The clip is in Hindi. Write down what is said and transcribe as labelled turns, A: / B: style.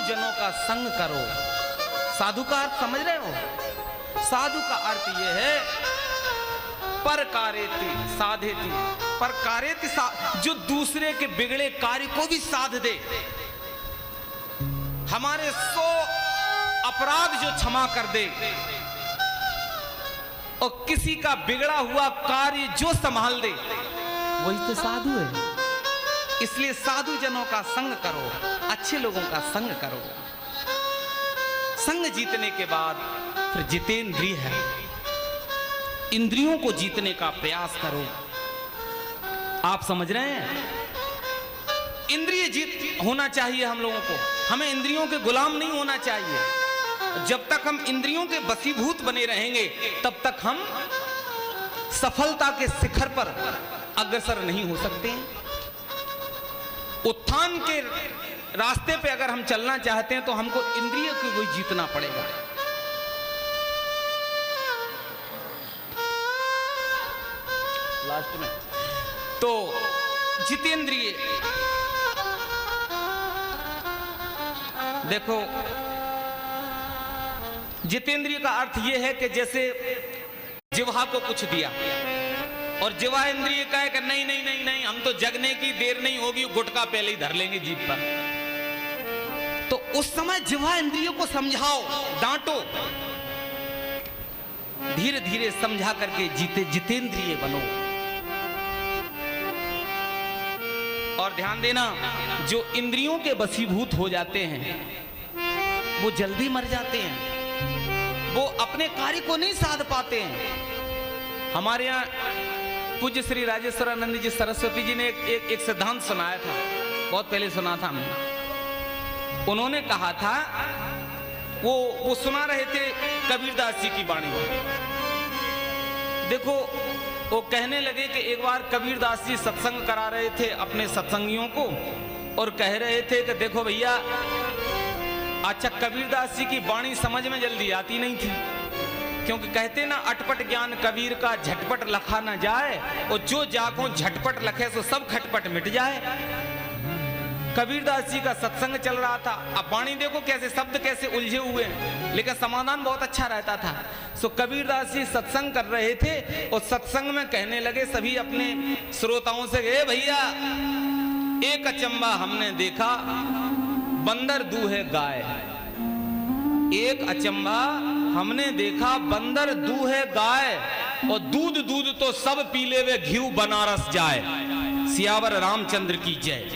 A: जनों का संग करो। साधु का अर्थ समझ रहे हो? साधु का अर्थ यह है पर कार्यति साधेति, पर कार्यति जो दूसरे के बिगड़े कार्य को भी साध दे, हमारे 100 अपराध जो क्षमा कर दे और किसी का बिगड़ा हुआ कार्य जो संभाल दे, वही तो साधु है। इसलिए साधु जनों का संग करो, अच्छे लोगों का संग करो। संग जीतने के बाद फिर जितेंद्रिय है, इंद्रियों को जीतने का प्रयास करो। आप समझ रहे हैं? इंद्रिय जीत होना चाहिए हम लोगों को, हमें इंद्रियों के गुलाम नहीं होना चाहिए। जब तक हम इंद्रियों के वशीभूत बने रहेंगे तब तक हम सफलता के शिखर पर अग्रसर नहीं हो सकते। उत्थान के रास्ते पे अगर हम चलना चाहते हैं तो हमको इंद्रिय को भी जीतना पड़ेगा। लास्ट में तो जितेंद्रिय, देखो जितेंद्रिय का अर्थ यह है कि जैसे जिह्वा को कुछ दिया और जिह्वा इंद्रिय कहे कि नहीं नहीं नहीं नहीं, हम तो जगने की देर नहीं होगी, गुटखा पहले ही धर लेंगे जीभ पर, तो उस समय जिह्वा इंद्रियों को समझाओ, डांटो, धीरे धीरे समझा करके जितेंद्रिय बनो। और ध्यान देना, जो इंद्रियों के वशीभूत हो जाते हैं वो जल्दी मर जाते हैं, वो अपने कार्य को नहीं साध पाते हैं। हमारे यहाँ पूज्य श्री राजेश्वरानंद जी सरस्वती जी ने एक सिद्धांत सुनाया था, बहुत पहले सुना था हमने। उन्होंने कहा था, वो सुना रहे थे कबीरदास जी की वाणी। देखो वो कहने लगे कि एक बार कबीरदास जी सत्संग करा रहे थे अपने सत्संगियों को और कह रहे थे कि देखो भैया, अच्छा कबीरदास जी की वाणी समझ में जल्दी आती नहीं थी, क्योंकि कहते ना अटपट ज्ञान कबीर का झटपट लखा न जाए, और जो जाको झटपट लखे सो सब खटपट मिट जाए। कबीरदास जी का सत्संग चल रहा था, अब वाणी देखो कैसे शब्द कैसे उलझे हुए हैं, लेकिन समाधान बहुत अच्छा रहता था। सो कबीरदास जी सत्संग कर रहे थे और सत्संग में कहने लगे सभी अपने श्रोताओं से, हे भैया एक अचंबा हमने देखा, बंदर दूहे गाय। एक अचंबा हमने देखा, बंदर दूहे गाय, और दूध दूध तो सब पी ले वे घी बनारस जाए। सियावर रामचंद्र की जय।